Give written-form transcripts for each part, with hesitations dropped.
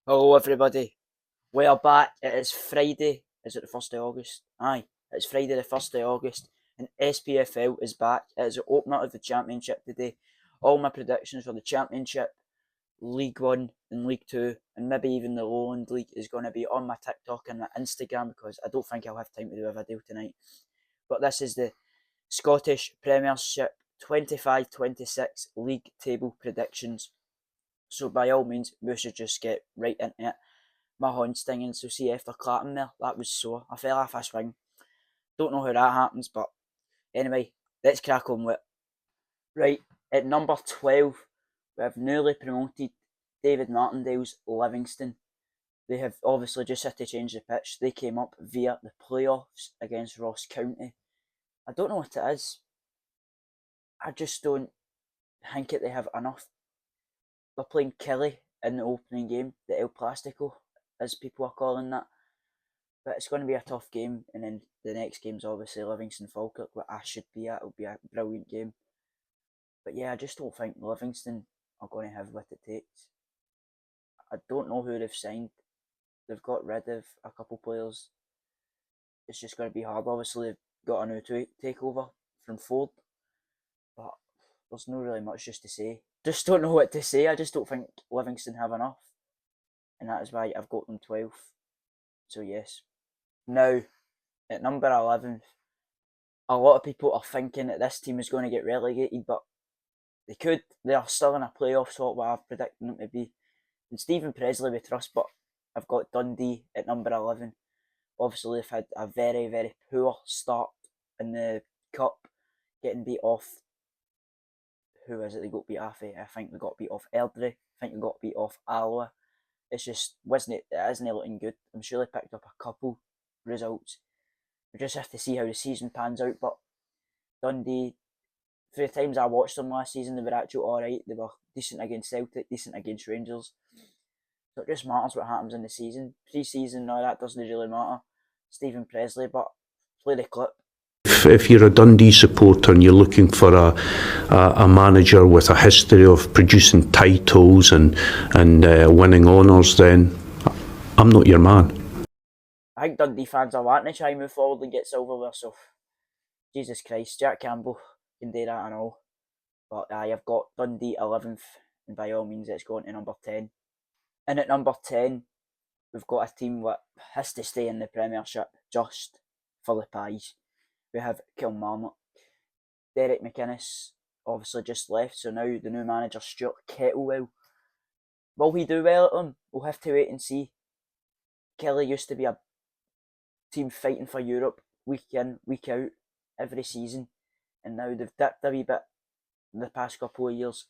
Hello everybody, we are back. It is Friday, is it the 1st of August? Aye, it's Friday the 1st of August and SPFL is back. It is the opener of the Championship today. All my predictions for the Championship, League 1 and League 2 and maybe even the Lowland League is going to be on my TikTok and my Instagram because I don't think I'll have time to do a video tonight. But this is the Scottish Premiership 25-26 League Table predictions. So by all means, we should just get right into it. My horn stinging, so see after clapping there, that was sore. I fell off a swing. Don't know how that happens, but anyway, let's crack on with it. Right, at number 12, we have newly promoted David Martindale's Livingston. They have obviously just had to change the pitch. They came up via the playoffs against Ross County. I don't know what it is. I just don't think they have enough. They're playing Kelly in the opening game, the El Plastico, as people are calling that. But it's going to be a tough game, and then the next game's obviously Livingston Falkirk, where I should be at. It'll be a brilliant game. But yeah, I just don't think Livingston are going to have what it takes. I don't know who they've signed. They've got rid of a couple players. It's just going to be hard. Obviously, they've got a new takeover from Ford, but there's no really much just to say. Just don't know what to say. I just don't think Livingston have enough, and that is why I've got them 12th. So yes. Now, at number 11, a lot of people are thinking that this team is going to get relegated, but they could. They are still in a playoff spot where I've predicted them to be. And Stephen Presley we trust, but I've got Dundee at number 11. Obviously, they've had a very, very poor start in the Cup, getting beat off. Who is it they got beat off? I think they got beat off Airdrie. I think they got beat off Alloa. It's just, it isn't looking good. I'm sure they picked up a couple results. We just have to see how the season pans out, but Dundee, for the times I watched them last season, they were actually alright. They were decent against Celtic, decent against Rangers. So it just matters what happens in the season. Pre-season, no, that doesn't really matter. Stephen Presley, but play the clip. If you're a Dundee supporter and you're looking for a manager with a history of producing titles and winning honours, then I'm not your man. I think Dundee fans are wanting to try and move forward and get silverware, so Jesus Christ, Jack Campbell can do that and all. But I've got Dundee 11th, and by all means it's going to number 10. And at number 10, we've got a team that has to stay in the Premiership just for the pies. We have Kilmarnock. Derek McInnes obviously just left, so now the new manager, Stuart Kettlewell. Will he do well at them? We'll have to wait and see. Kelly used to be a team fighting for Europe week in, week out, every season, and now they've dipped a wee bit in the past couple of years.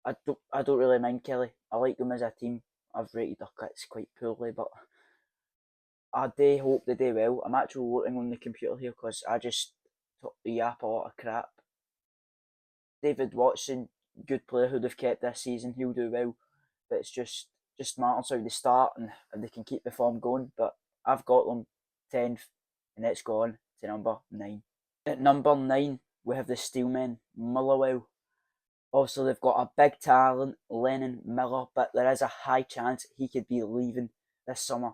I don't really mind Kelly. I like them as a team. I've rated their kits quite poorly, but I do hope they do well. I'm actually looking on the computer here because I just yap a lot of crap. David Watson, good player who they've kept this season, he'll do well. But it's just matters how they start and if they can keep the form going. But I've got them 10th, and it's gone to number 9. At number 9, we have the Steelmen, Motherwell. Obviously, they've got a big talent, Lennon Miller, but there is a high chance he could be leaving this summer.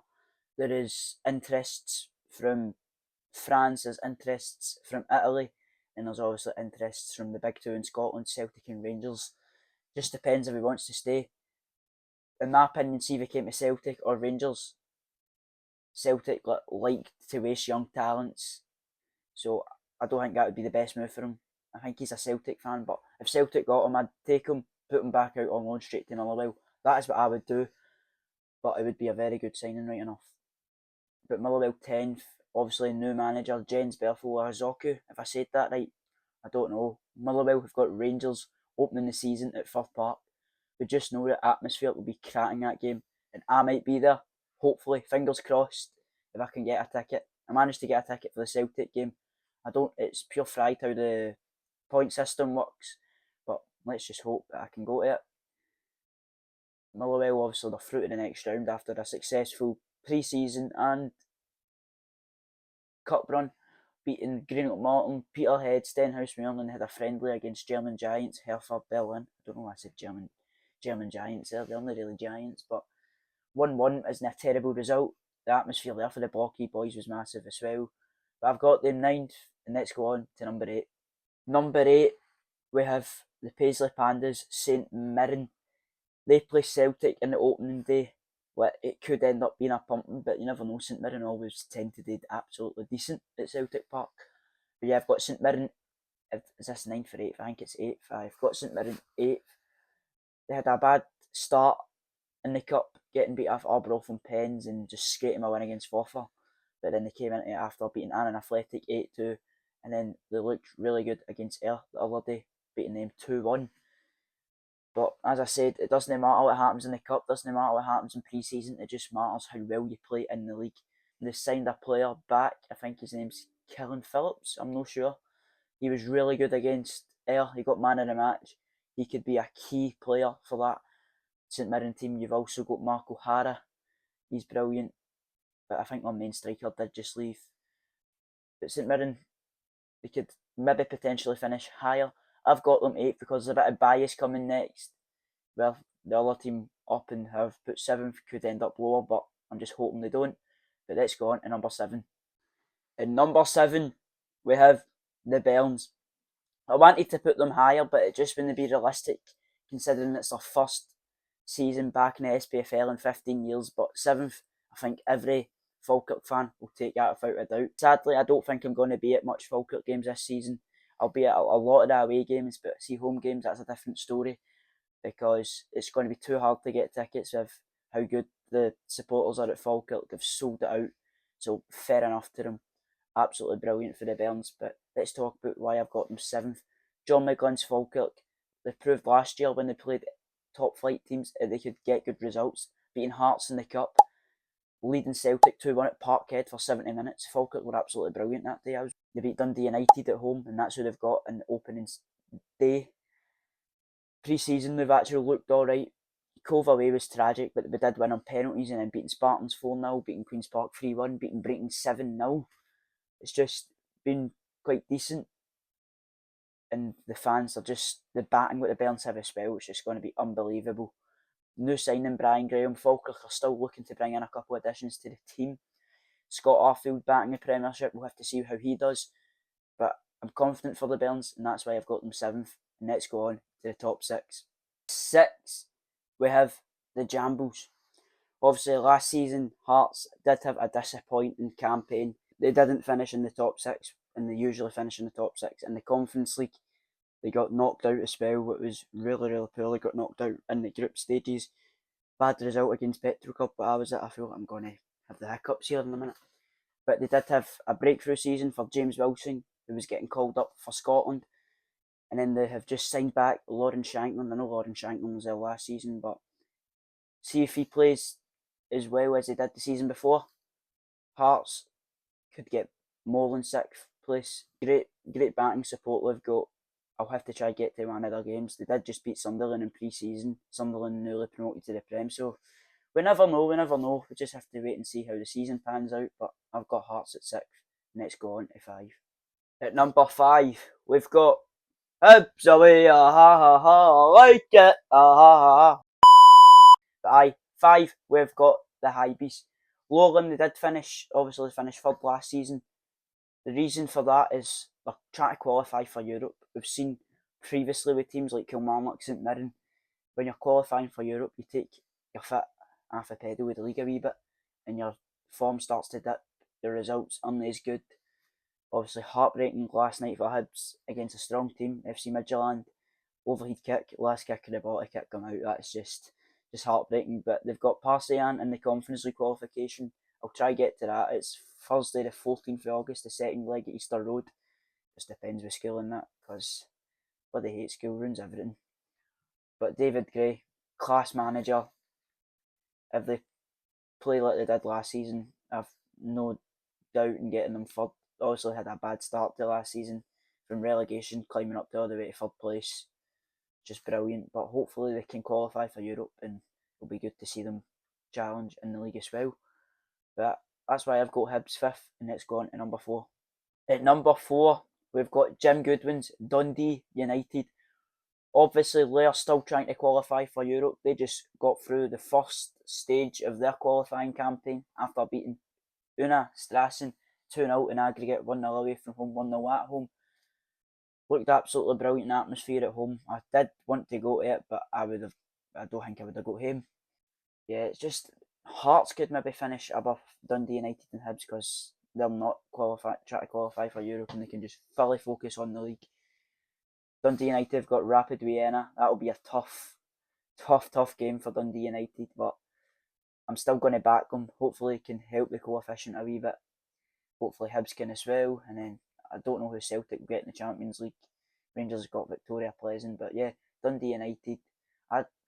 There is interests from France, there's interests from Italy, and there's obviously interests from the big two in Scotland, Celtic and Rangers. Just depends if he wants to stay. In my opinion, see if he came to Celtic or Rangers. Celtic like to waste young talents, so I don't think that would be the best move for him. I think he's a Celtic fan, but if Celtic got him, I'd take him, put him back out on loan straight to Motherwell. That is what I would do, but it would be a very good signing, right enough. But Motherwell 10th, obviously new manager, Jens Berthel-Azoku, if I said that right, I don't know. Motherwell have got Rangers opening the season at Firth Park. We just know the atmosphere will be cracking that game, and I might be there, hopefully, fingers crossed, if I can get a ticket. I managed to get a ticket for the Celtic game. It's pure fright how the point system works, but let's just hope that I can go to it. Motherwell obviously they're through to the next round after a successful pre-season and cup run, beating Greenock Morton, Peterhead, Stenhousemuir, and had a friendly against German giants Hertha Berlin. I don't know why I said German giants there, they're not really giants, but 1-1 isn't a terrible result. The atmosphere there for the Blocky boys was massive as well. But I've got them 9th, and let's go on to number 8. Number 8, we have the Paisley Pandas, St Mirren. They play Celtic in the opening day. Well, it could end up being a pumping, but you never know. St Mirren always tend to do absolutely decent at Celtic Park. But yeah, I've got St Mirren. Is this 9th or 8th? I think it's 8th. I've got St Mirren 8th. They had a bad start in the cup, getting beat off Arbroath and Pens and just scraping a win against Forfar. But then they came into it after beating Annan Athletic 8-2, and then they looked really good against Ayr the other day, beating them 2-1. But as I said, it doesn't matter what happens in the cup, doesn't matter what happens in pre-season, it just matters how well you play in the league. They signed a player back, I think his name's Killen Phillips, I'm not sure. He was really good against Ayr, he got man of the match. He could be a key player for that St Mirren team. You've also got Mark O'Hara, he's brilliant, but I think our main striker did just leave. But St Mirren, they could maybe potentially finish higher. I've got them 8th because there's a bit of bias coming next. Well, the other team up and have put 7th could end up lower, but I'm just hoping they don't. But let's go on to number 7. In number 7, we have the Belns. I wanted to put them higher, but it just wouldn't be realistic considering it's their first season back in the SPFL in 15 years. But 7th, I think every Falkirk fan will take that without a doubt. Sadly, I don't think I'm going to be at much Falkirk games this season. I'll be at a lot of the away games, but see home games, that's a different story because it's going to be too hard to get tickets with how good the supporters are at Falkirk. They've sold it out, so fair enough to them. Absolutely brilliant for the Burns, but let's talk about why I've got them 7th. John McGlynn's Falkirk, they proved last year when they played top flight teams that they could get good results, beating Hearts in the Cup, leading Celtic 2-1 at Parkhead for 70 minutes. Falkirk were absolutely brilliant that day. They beat Dundee United at home, and that's who they've got in the opening day. Pre-season, they've actually looked alright. Cove away was tragic, but we did win on penalties and then beating Spartans 4-0, beating Queen's Park 3-1, beating Brighton 7-0. It's just been quite decent. And the fans are just, the batting with the Burns have as well, it's just going to be unbelievable. New signing Brian Graham. Falkirk are still looking to bring in a couple of additions to the team. Scott Arfield batting the Premiership, we'll have to see how he does. But I'm confident for the Burns, and that's why I've got them 7th. And let's go on to the top 6. 6, we have the Jambles. Obviously, last season, Hearts did have a disappointing campaign. They didn't finish in the top 6, and they usually finish in the top 6. In the Conference League, they got knocked out a spell. It was really, really poor. They got knocked out in the group stages. Bad result against Petrocup, but I feel like I'm going to have the hiccups here in a minute. But they did have a breakthrough season for James Wilson, who was getting called up for Scotland. And then they have just signed back Lauren Shanklin. I know Lauren Shanklin was there last season, but see if he plays as well as he did the season before. Hearts could get more than 6th place. Great batting support they've got. I'll have to try to get to one of their games. They did just beat Sunderland in pre-season. Sunderland newly promoted to the Prem, so we never know. We just have to wait and see how the season pans out. But I've got Hearts at 6th. Let's go on to 5. At number 5, we've got Hibs away, ha ha ha, like it, ha ha ha. 5, we've got the Hibees. Lowland, they did finish 3rd last season. The reason for that is they're trying to qualify for Europe. We've seen previously with teams like Kilmarnock, St Mirren, when you're qualifying for Europe, you take your foot off the pedal with the league a wee bit, and your form starts to dip. The results aren't as good. Obviously, heartbreaking last night for Hibs against a strong team, FC Midtjylland. Overhead kick, last kick of the ball, kick come out. That's just heartbreaking. But they've got Parsean in the Conference League qualification. I'll try to get to that. It's Thursday the 14th of August, the second leg at Easter Road. Just depends with school and that, because bloody hate school, ruins everything. But David Gray, class manager. If they play like they did last season, I've no doubt in getting them third. Obviously had a bad start to last season from relegation, climbing up to all the way to 3rd place. Just brilliant, but hopefully they can qualify for Europe, and it'll be good to see them challenge in the league as well. But that's why I've got Hibs 5th, and let's go on to number 4. At number 4, we've got Jim Goodwin's Dundee United. Obviously, they're still trying to qualify for Europe. They just got through the first stage of their qualifying campaign after beating Una Strassen 2-0 in aggregate, 1-0 away from home, 1-0 at home. Looked absolutely brilliant atmosphere at home. I did want to go to it, but I don't think I would have got home. Yeah, it's just Hearts could maybe finish above Dundee United and Hibs because they're not trying to qualify for Europe and they can just fully focus on the league. Dundee United have got Rapid Vienna. That'll be a tough game for Dundee United, but I'm still going to back them. Hopefully, it can help the coefficient a wee bit. Hopefully, Hibs can as well. And then I don't know who Celtic will get in the Champions League. Rangers have got Victoria Pleasant, but yeah, Dundee United.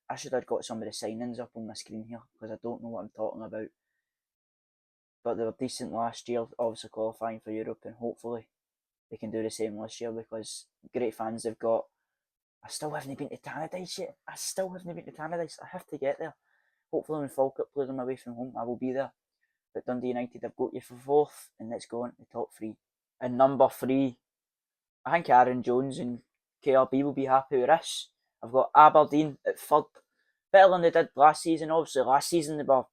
I should have got some of the signings up on my screen here because I don't know what I'm talking about. But they were decent last year, obviously qualifying for Europe, and hopefully they can do the same this year because great fans they've got. I still haven't been to Tannadice yet. I have to get there. Hopefully when Falkirk plays them away from home, I will be there. But Dundee United have got you for fourth, and let's go on to the top three. And number three, I think Aaron Jones and KRB will be happy with this. I've got Aberdeen at third. Better than they did last season. Obviously, last season they were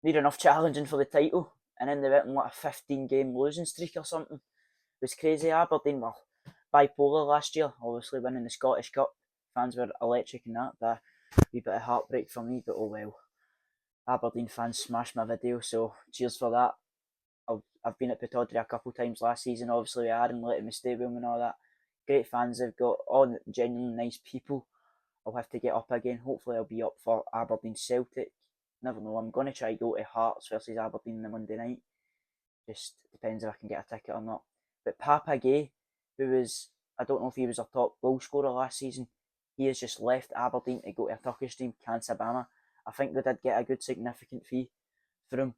near enough challenging for the title, and then they went on like a 15-game losing streak or something. It was crazy. Aberdeen were bipolar last year, obviously winning the Scottish Cup. Fans were electric in that, but a wee bit of heartbreak for me, but oh well. Aberdeen fans smashed my video, so cheers for that. I've been at Pittodrie a couple of times last season, obviously with Aaron letting me stay with him and all that. Great fans they've got, all genuine nice people. I'll have to get up again. Hopefully I'll be up for Aberdeen Celtic. Never know, I'm going to try to go to Hearts versus Aberdeen on the Monday night. Just depends if I can get a ticket or not. But Papa Gay, who was, I don't know if he was a top goal scorer last season, he has just left Aberdeen to go to a Turkish team, Kansabama. I think they did get a good significant fee for him.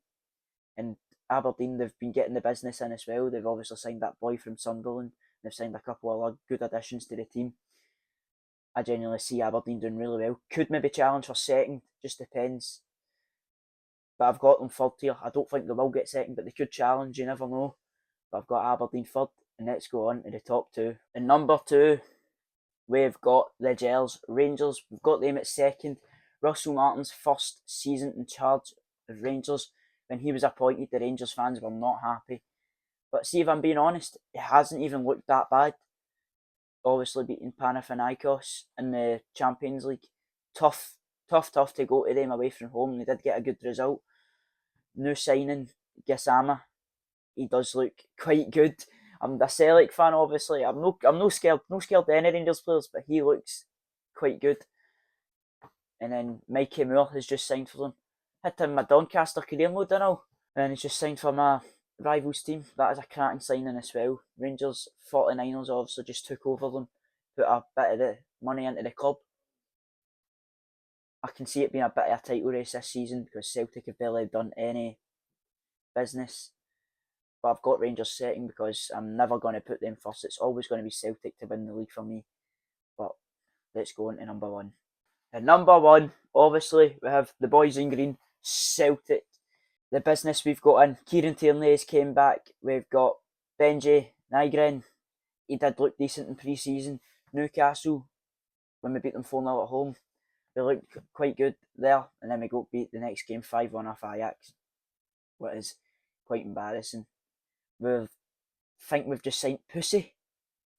And Aberdeen, they've been getting the business in as well. They've obviously signed that boy from Sunderland. They've signed a couple of other good additions to the team. I genuinely see Aberdeen doing really well. Could maybe challenge for second, just depends. But I've got them third here. I don't think they will get second, but they could challenge, you never know. But I've got Aberdeen third, and let's go on to the top two. In number two, we've got the Gels Rangers. We've got them at second. Russell Martin's first season in charge of Rangers. When he was appointed, the Rangers fans were not happy. But see, if I'm being honest, it hasn't even looked that bad. Obviously beating Panathinaikos in the Champions League. Tough to go to them away from home. They did get a good result. New signing, Gassama. He does look quite good. I'm a Celtic fan, obviously. I'm no scared of any Rangers players, but he looks quite good. And then Mikey Moore has just signed for them. Hit him my Doncaster career mode now. And he's just signed for my rivals team. That is a cracking signing as well. Rangers 49ers obviously just took over them, put a bit of the money into the club. I can see it being a bit of a title race this season because Celtic have barely done any business. But I've got Rangers second because I'm never going to put them first. It's always going to be Celtic to win the league for me. But let's go on to number one. And number one, obviously, we have the boys in green, Celtic. The business we've got in, Kieran Tierney has came back. We've got Benji Nygren. He did look decent in pre-season. Newcastle, when we beat them 4-0 at home, we looked quite good there. And then we got beat the next game 5-1 off Ajax, what is quite embarrassing. We think we've just signed Pussy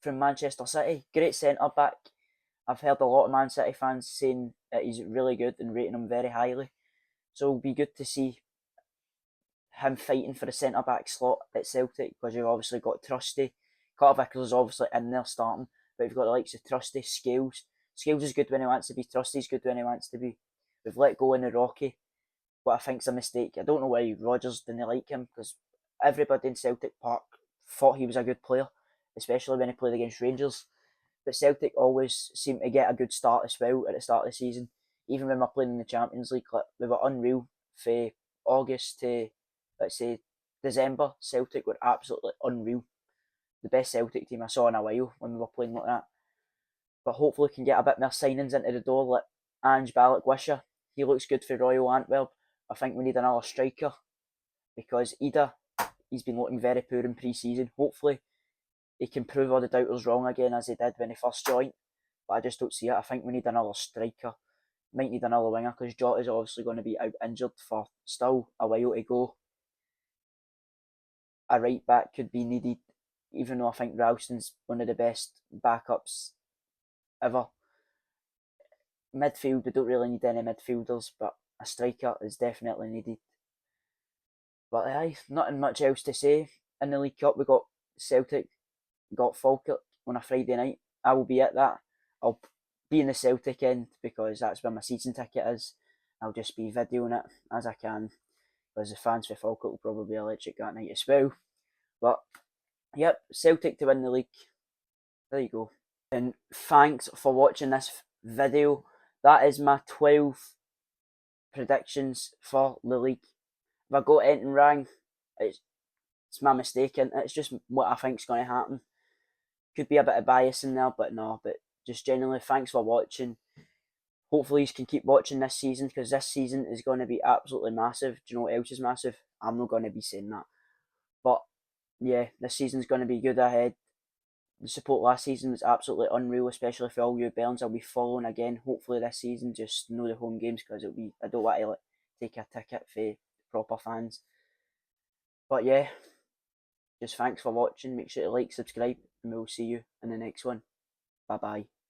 from Manchester City. Great centre-back. I've heard a lot of Man City fans saying that he's really good and rating him very highly. So it'll be good to see him fighting for the centre-back slot at Celtic because you've obviously got Trusty. Carter Vickers is obviously in there starting, but you've got the likes of Trusty, Scales. Scales is good when he wants to be. Trusty's good when he wants to be. We've let go in the Rocky, what I think's a mistake. I don't know why Rodgers didn't like him because everybody in Celtic Park thought he was a good player, especially when he played against Rangers. But Celtic always seem to get a good start as well at the start of the season. Even when we're playing in the Champions League, we were unreal for August to, let's say, December. Celtic were absolutely unreal. The best Celtic team I saw in a while when we were playing like that. But hopefully we can get a bit more signings into the door, like Ange Balak-Wisher. He looks good for Royal Antwerp. I think we need another striker because Ida, he's been looking very poor in pre-season. Hopefully he can prove all the doubters wrong again as he did when he first joined. but I just don't see it. I think we need another striker. Might need another winger because Jota's obviously going to be out injured for still a while to go. A right back could be needed, even though I think Ralston's one of the best backups ever. Midfield, we don't really need any midfielders, but a striker is definitely needed. But aye, nothing much else to say. In the League Cup, we got Celtic, got Falkirk on a Friday night. I will be at that. I'll be in the Celtic end because that's where my season ticket is. I'll just be videoing it as I can because the fans for Falkirk will probably be electric that night as well. But yep, Celtic to win the league. There you go. And thanks for watching this video. That is my 12 predictions for the league. If I got anything wrong, it's my mistake, and it's just what I think is going to happen. Could be a bit of bias in there, but no. But just generally, thanks for watching. Hopefully, you can keep watching this season because this season is going to be absolutely massive. Do you know what else is massive? I'm not going to be saying that. But yeah, this season's going to be good ahead. The support last season was absolutely unreal, especially for all you Burns. I'll be following again. Hopefully this season, just know the home games because it'll be. I don't want to take a ticket for proper fans. But yeah, just thanks for watching. Make sure to like, subscribe, and we'll see you in the next one. Bye bye.